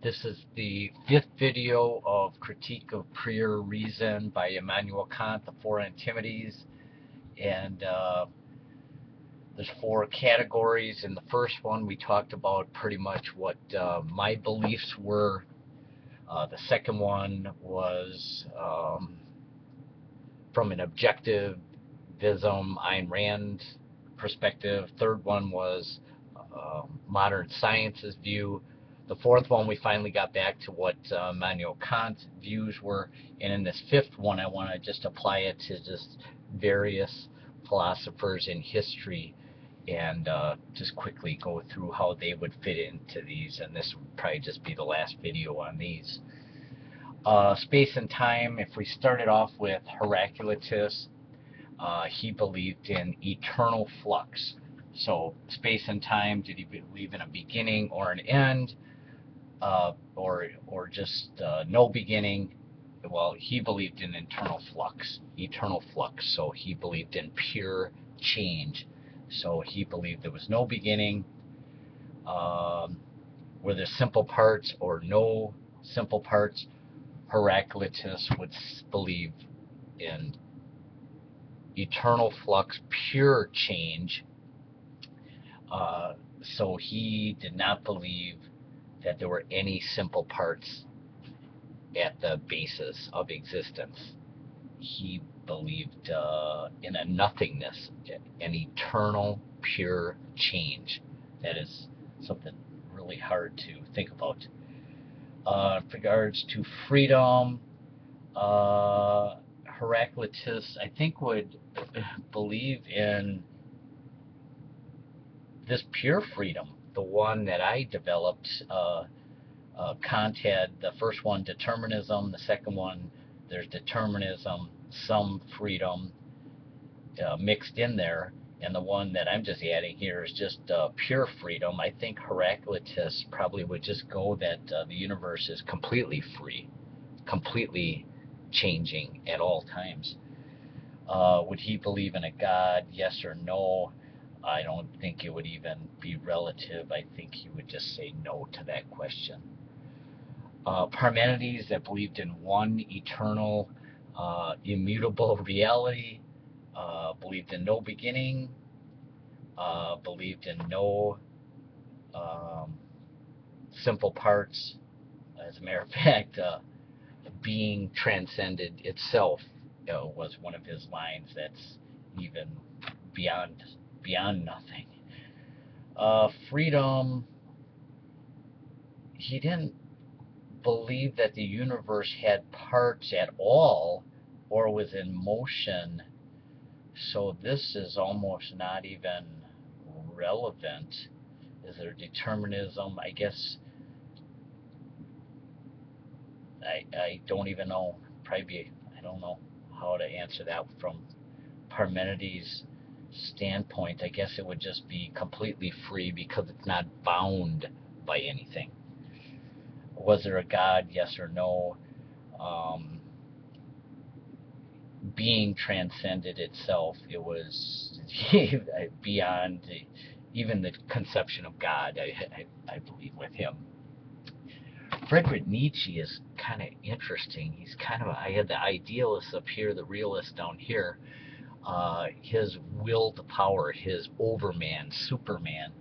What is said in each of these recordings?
This is the fifth video of Critique of Pure Reason by Immanuel Kant, the Four Antimonies. And there's four categories. In the first one, we talked about pretty much what my beliefs were. The second one was from an objectivism, Ayn Rand perspective. Third one was modern science's view. The fourth one, we finally got back to what Immanuel Kant's views were. And in this fifth one, I want to just apply it to just various philosophers in history and just quickly go through how they would fit into these. And this would probably just be the last video on these. Space and time, if we started off with Heraclitus, he believed in eternal flux. So space and time, did he believe in a beginning or an end, or just no beginning? Well, he believed in eternal flux. So he believed in pure change. So he believed there was no beginning, were there simple parts or no simple parts. Heraclitus would believe in eternal flux, pure change. So he did not believe that there were any simple parts at the basis of existence. He believed in a nothingness, an eternal, pure change. That is something really hard to think about. With regards to freedom, Heraclitus, I think, would believe in this pure freedom, the one that I developed. Kant had the first one, determinism. The second one, there's determinism, some freedom mixed in there. And the one that I'm just adding here is just pure freedom. I think Heraclitus probably would just go that the universe is completely free, completely changing at all times. Would he believe in a God? Yes or no? I don't think it would even be relative. I think he would just say no to that question. Parmenides, that believed in one eternal, immutable reality, believed in no beginning, believed in no simple parts. As a matter of fact, being transcended itself was one of his lines. That's even beyond nothing. Freedom, he didn't believe that the universe had parts at all or was in motion, so this is almost not even relevant. Is there determinism? I guess I don't even know. Probably I don't know how to answer that from Parmenides' standpoint. I guess it would just be completely free because it's not bound by anything. Was there a God? Yes or no? Being transcended itself. It was beyond even the conception of God, I believe, with him. Friedrich Nietzsche is kind of interesting. He's kind of, I had the idealist up here, the realist down here. His will to power, his overman, superman.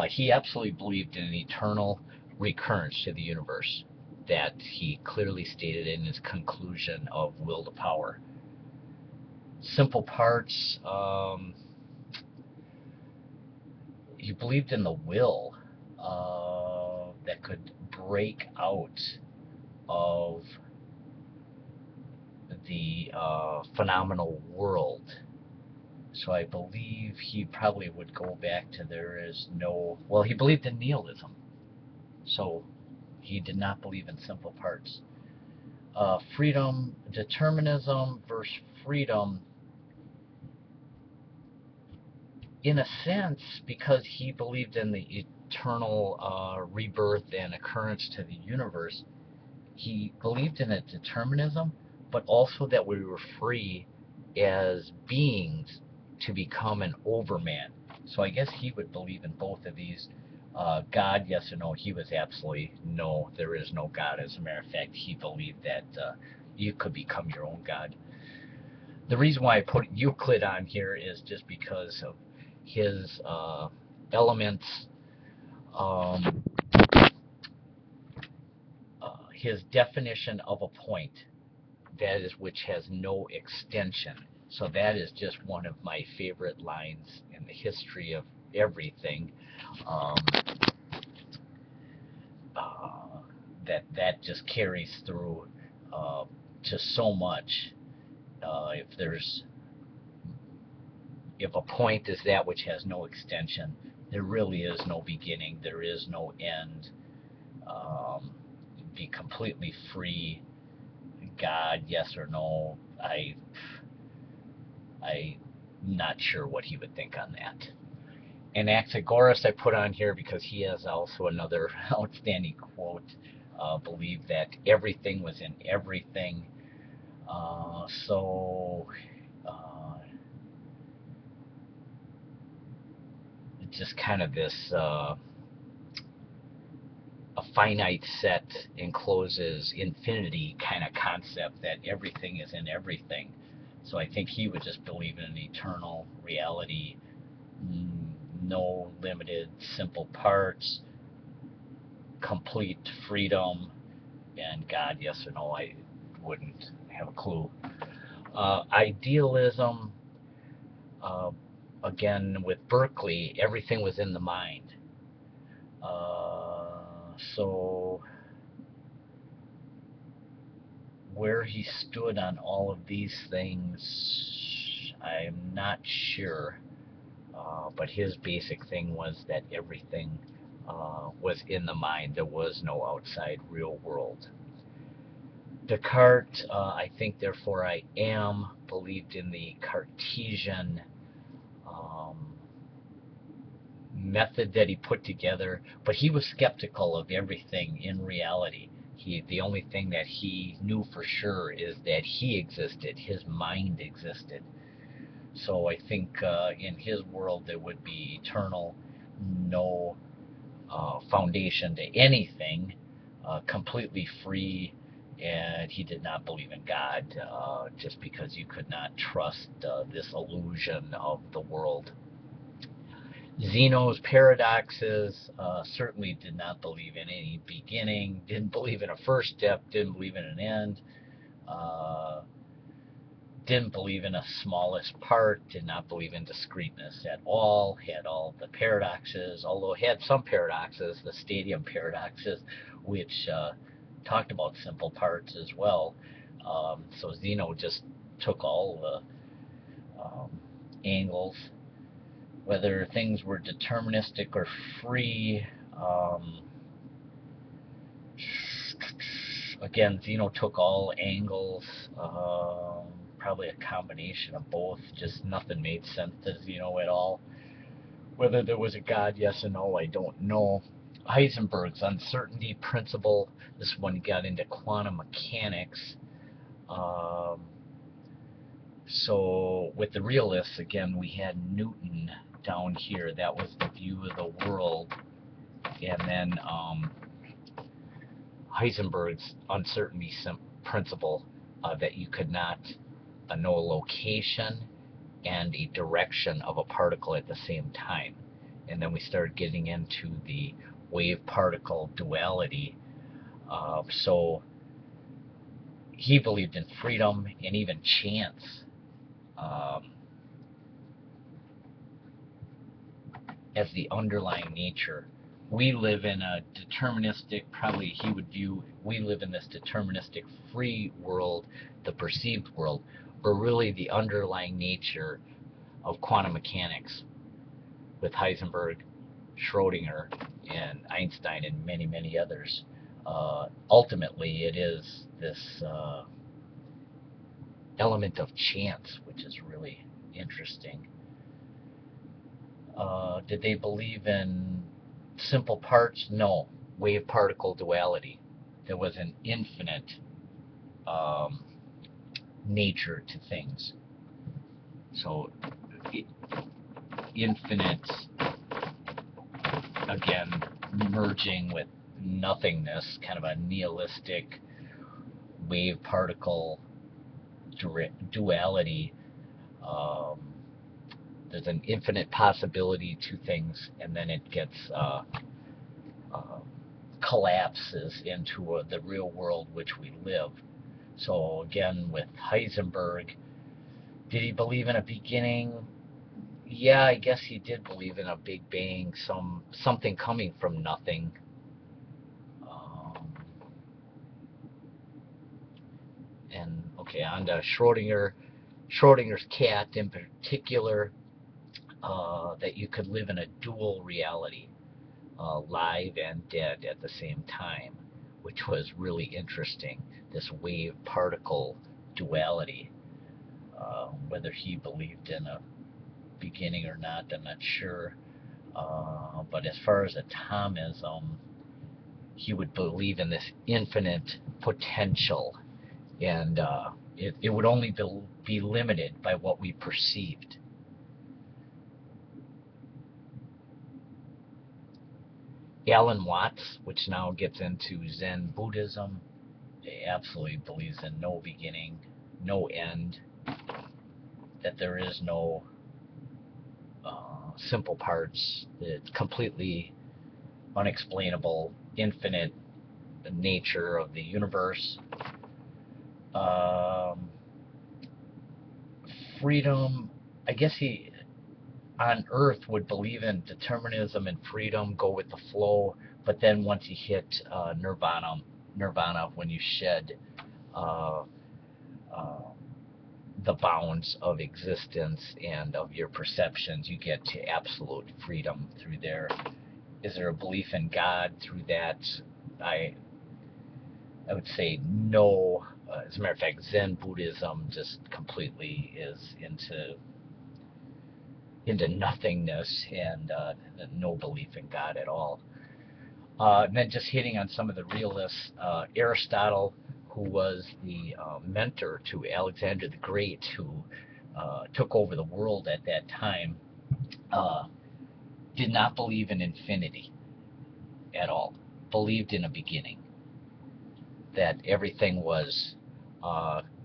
He absolutely believed in an eternal recurrence to the universe that he clearly stated in his conclusion of Will to Power. Simple parts, he believed in the will that could break out of the phenomenal world. So I believe he probably would go back to there is no, well, he believed in nihilism. So he did not believe in simple parts. Freedom, determinism versus freedom, in a sense, because he believed in the eternal rebirth and occurrence to the universe, he believed in a determinism, but also that we were free as beings to become an overman. So I guess he would believe in both of these God, yes or no? He was absolutely no, there is no God. As a matter of fact, he believed that you could become your own God. The reason why I put Euclid on here is just because of his elements, um, his definition of a point, that is which has no extension. So that is just one of my favorite lines in the history of everything. Um, that just carries through to so much. If a point is that which has no extension, there really is no beginning. There is no end. Be completely free. God, yes or no? I'm not sure what he would think on that. Anaxagoras I put on here because he has also another outstanding quote. Believe that everything was in everything. So it's just kind of this a finite set encloses infinity kind of concept, that everything is in everything. So I think he would just believe in an eternal reality, no limited simple parts, complete freedom, and God, yes or no, I wouldn't have a clue. Idealism, again, with Berkeley, everything was in the mind. So where he stood on all of these things, I'm not sure. But his basic thing was that everything was in the mind. There was no outside real world. Descartes, I think, therefore I am, believed in the Cartesian method that he put together, but he was skeptical of everything in reality. The only thing that he knew for sure is that he existed, his mind existed. So I think in his world there would be eternal, no foundation to anything, completely free, and he did not believe in God just because you could not trust this illusion of the world. Zeno's paradoxes certainly did not believe in any beginning, didn't believe in a first step, didn't believe in an end, didn't believe in a smallest part, did not believe in discreteness at all, had all the paradoxes, although had some paradoxes, the stadium paradoxes, which talked about simple parts as well. So Zeno just took all the angles, whether things were deterministic or free. Again, Zeno took all angles, probably a combination of both, just nothing made sense to Zeno at all. Whether there was a God, yes or no, I don't know. Heisenberg's uncertainty principle, this one got into quantum mechanics. So with the realists, again, we had Newton down here. That was the view of the world. And then Heisenberg's uncertainty principle, that you could not know a location and a direction of a particle at the same time. And then we started getting into the wave-particle duality. So he believed in freedom and even chance as the underlying nature. We live in a deterministic, probably he would view, we live in this deterministic free world, the perceived world, or really the underlying nature of quantum mechanics with Heisenberg, Schrodinger, and Einstein, and many, many others. Ultimately, it is this element of chance, which is really interesting. Did they believe in simple parts? No. Wave-particle duality. There was an infinite nature to things. So, infinite, again, merging with nothingness, kind of a nihilistic wave-particle duality. Um, there's an infinite possibility to things, and then it gets collapses into the real world which we live. So again, with Heisenberg, did he believe in a beginning? Yeah, I guess he did believe in a big bang, something coming from nothing. Um, and okay, on to Schrodinger's cat in particular, that you could live in a dual reality, live and dead at the same time, which was really interesting. This wave particle duality. Whether he believed in a beginning or not, I'm not sure. But as far as atomism, he would believe in this infinite potential, and it would only be limited by what we perceived. Alan Watts, which now gets into Zen Buddhism, he absolutely believes in no beginning, no end, that there is no simple parts. It's completely unexplainable, infinite nature of the universe. Um, Freedom, I guess he on Earth would believe in determinism and freedom, go with the flow. But then once you hit nirvana, when you shed uh, uh, the bounds of existence and of your perceptions, you get to absolute freedom through there. Is there a belief in God through that? I I would say no. As a matter of fact, Zen Buddhism just completely is into nothingness and no belief in God at all. And then just hitting on some of the realists, Aristotle, who was the mentor to Alexander the Great, who took over the world at that time, uh, did not believe in infinity at all. Believed in a beginning, that everything was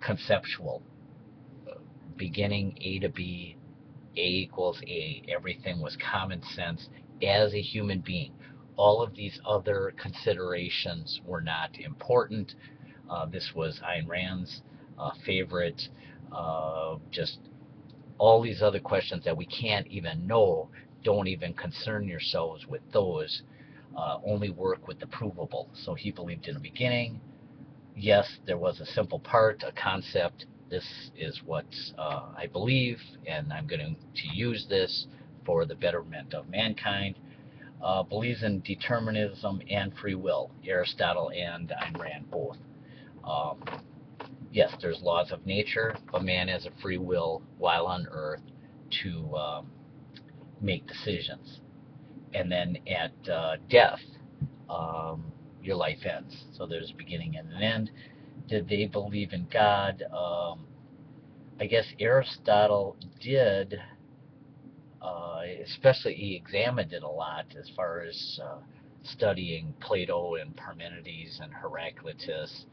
conceptual. Beginning A to B, A equals A. Everything was common sense as a human being. All of these other considerations were not important. This was Ayn Rand's favorite. Just all these other questions that we can't even know, don't even concern yourselves with those. Only work with the provable. So he believed in the beginning. Yes, there was a simple part, a concept. This is what I believe, and I'm going to use this for the betterment of mankind. Believes in determinism and free will, Aristotle and Ayn Rand both. Um, yes, there's laws of nature, but man has a free will while on Earth to make decisions. And then at death, um, your life ends. So there's a beginning and an end. Did they believe in God? I guess Aristotle did, especially he examined it a lot as far as studying Plato and Parmenides and Heraclitus,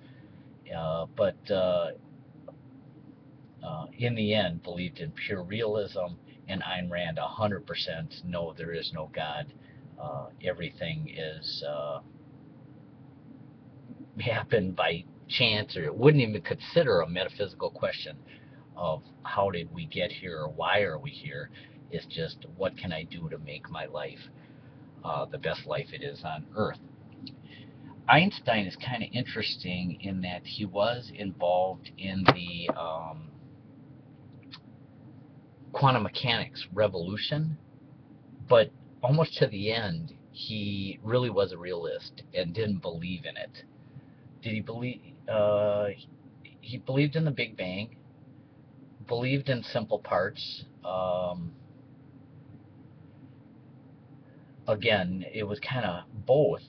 but in the end believed in pure realism, and Ayn Rand 100% no, there is no God. Everything is happened by chance, or it wouldn't even consider a metaphysical question of how did we get here or why are we here. It's just what can I do to make my life the best life it is on Earth. Einstein is kind of interesting in that he was involved in the quantum mechanics revolution, but almost to the end, he really was a realist and didn't believe in it. Did he believe? He believed in the Big Bang, believed in simple parts. Again, it was kind of both.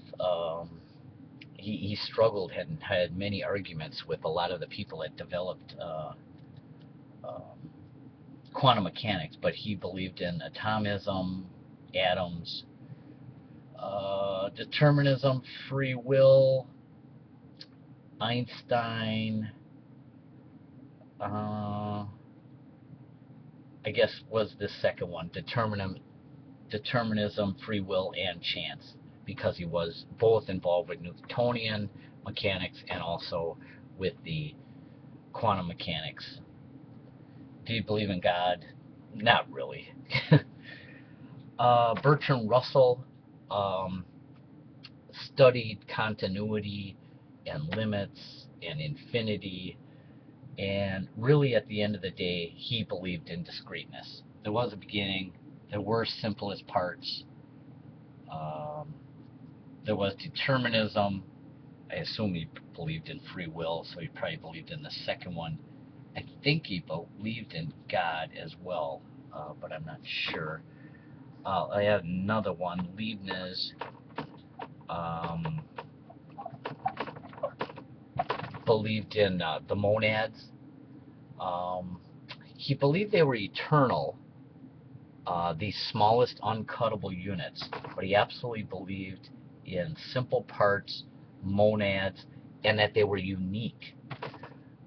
He struggled and had many arguments with a lot of the people that developed quantum mechanics, but he believed in atomism, atoms, Determinism, free will, Einstein, I guess was the second one, determinism, free will, and chance, because he was both involved with Newtonian mechanics and also with the quantum mechanics. Do you believe in God? Not really. Bertrand Russell studied continuity and limits and infinity, and really at the end of the day, he believed in discreteness. There was a beginning, there were simplest parts, there was determinism. I assume he believed in free will, so he probably believed in the second one. I think he believed in God as well, but I'm not sure. I have another one, Leibniz. Believed in the monads. He believed they were eternal, these smallest uncuttable units, but he absolutely believed in simple parts, monads, and that they were unique.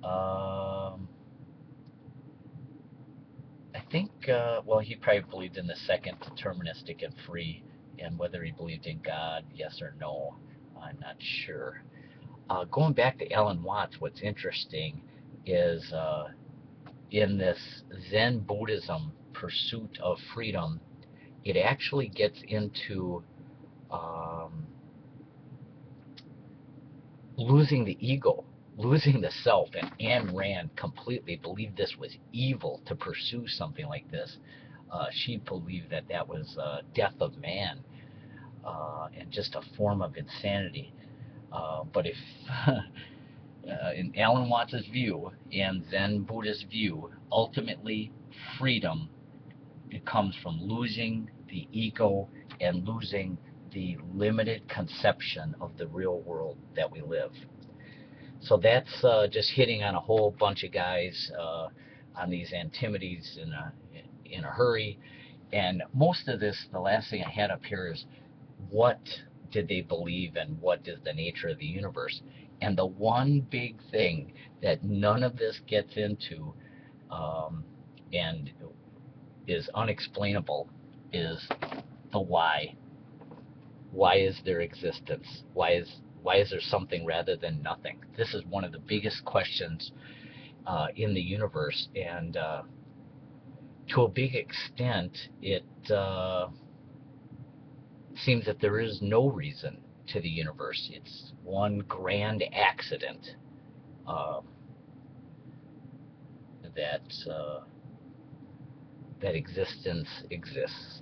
I think, well, he probably believed in the second, deterministic and free, and whether he believed in God, yes or no, I'm not sure. Going back to Alan Watts, what's interesting is in this Zen Buddhism pursuit of freedom, it actually gets into losing the ego, losing the self, and Ayn Rand completely believed this was evil to pursue something like this. She believed that that was death of man and just a form of insanity. But if in Alan Watts' view and Zen Buddhist view, ultimately freedom, it comes from losing the ego and losing the limited conception of the real world that we live. So that's just hitting on a whole bunch of guys on these Antimonies in a hurry. And most of this, the last thing I had up here is what did they believe and what is the nature of the universe? And the one big thing that none of this gets into and is unexplainable is the why. Why is there existence? Why is there something rather than nothing? This is one of the biggest questions in the universe, and to a big extent, it seems that there is no reason to the universe. It's one grand accident that that existence exists.